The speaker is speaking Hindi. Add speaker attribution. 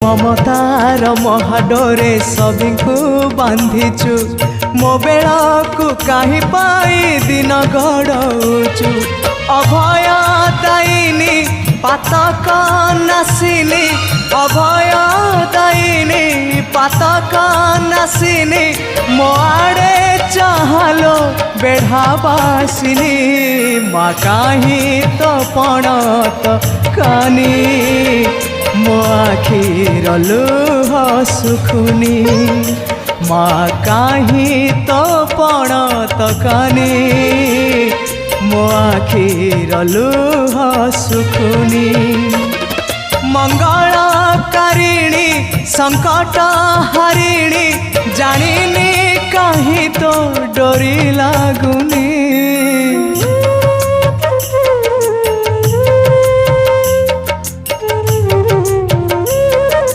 Speaker 1: ममतार महाडोरे सबको बांधिचु मो बेला को कहीं पाई दिन गड़ौचु अभय दायिनी पातक नासिनी अभय दायिनी पातक नासिनी मो आड़े चाहलो बेढ़ावासिनी माँ कहीं तो पणत कानी मो आखिर लुह सुखुनी माँ कहीं तो पणत कानी मो आखिर लुह सुखुनी मंगलकारिणी संकट हरिणी जानिनी कहीं तो डोरी लागुनी।